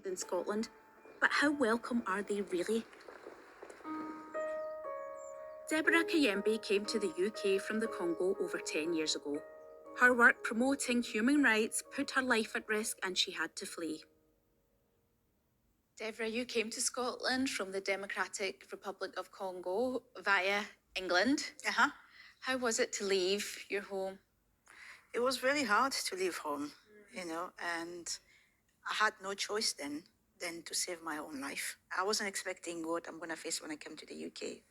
in Scotland, but how welcome are they really? Deborah Kayembe came to the UK from the Congo over 10 years ago. Her work promoting human rights put her life at risk and she had to flee. Deborah, you came to Scotland from the Democratic Republic of Congo via England. How was it to leave your home? It was very hard to leave home, and I had no choice then to save my own life. I wasn't expecting what I'm going to face when I came to the UK.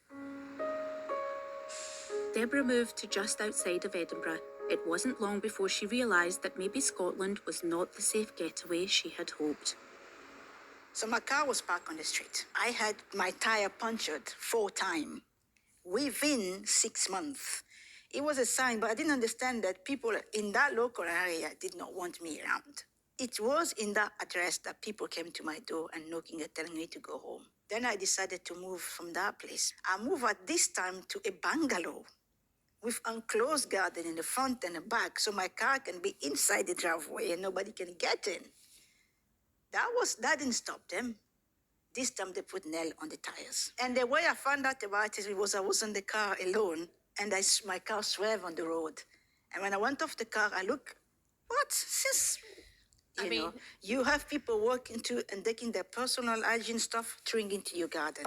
Deborah moved to just outside of Edinburgh. It wasn't long before she realised that maybe Scotland was not the safe getaway she had hoped. So my car was parked on the street. I had my tire punctured 4 times within 6 months. It was a sign, but I didn't understand that people in that local area did not want me around. It was in that address that people came to my door and knocking and telling me to go home. Then I decided to move from that place. I moved at this time to a bungalow with enclosed garden in the front and the back, so my car can be inside the driveway and nobody can get in. That didn't stop them. This time they put nail on the tires. And the way I found out about it was I was in the car alone and my car swerved on the road. And when I went off the car, I looked, what? Since, you have people walking to and taking their personal hygiene stuff, throwing into your garden.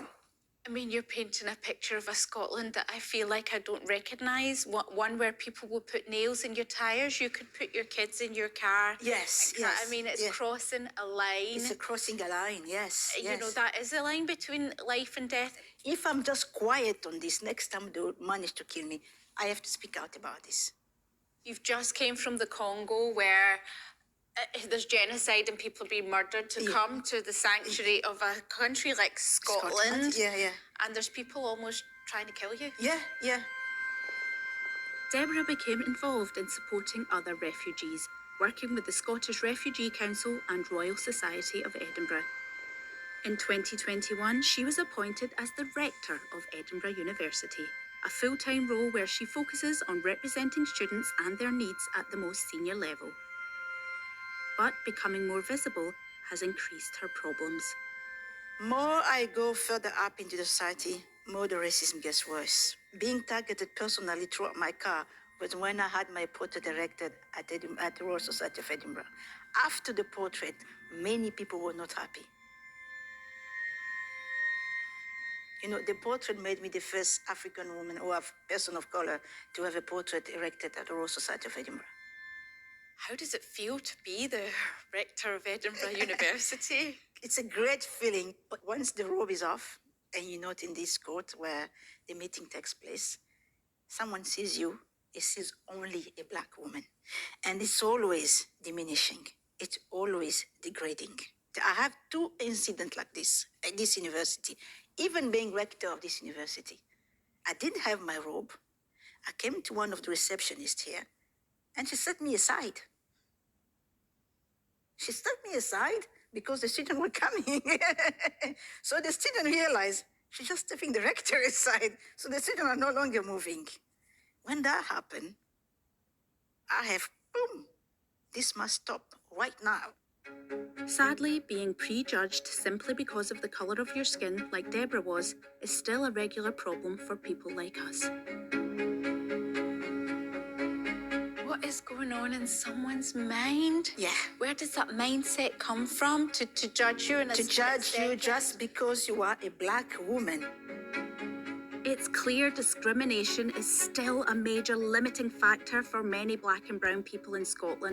You're painting a picture of a Scotland that I feel like I don't recognise. One where people will put nails in your tyres. You could put your kids in your car. Yes. It's crossing a line. It's crossing a line, yes. That is a line between life and death. If I'm just quiet on this, next time they'll manage to kill me. I have to speak out about this. You've just came from the Congo where there's genocide and people are being murdered to come to the sanctuary of a country like Scotland. Yeah. And there's people almost trying to kill you. Yeah. Deborah became involved in supporting other refugees, working with the Scottish Refugee Council and Royal Society of Edinburgh. In 2021, she was appointed as the Rector of Edinburgh University, a full-time role where she focuses on representing students and their needs at the most senior level. But becoming more visible has increased her problems. More I go further up into the society, more the racism gets worse. Being targeted personally throughout my car was when I had my portrait erected at the Royal Society of Edinburgh. After the portrait, many people were not happy. The portrait made me the first African woman or person of color to have a portrait erected at the Royal Society of Edinburgh. How does it feel to be the Rector of Edinburgh University? It's a great feeling, but once the robe is off and you're not in this court where the meeting takes place, someone sees you, it sees only a black woman. And it's always diminishing. It's always degrading. I have 2 incidents like this at this university, even being rector of this university. I didn't have my robe. I came to one of the receptionists here, and she set me aside. She set me aside because the students were coming. So the student realized she's just stepping the rector aside. So the students are no longer moving. When that happened, boom, this must stop right now. Sadly, being prejudged simply because of the colour of your skin, like Deborah was, is still a regular problem for people like us. What is going on in someone's mind? Yeah. Where does that mindset come from to judge you? To judge you just because you are a black woman. It's clear discrimination is still a major limiting factor for many black and brown people in Scotland.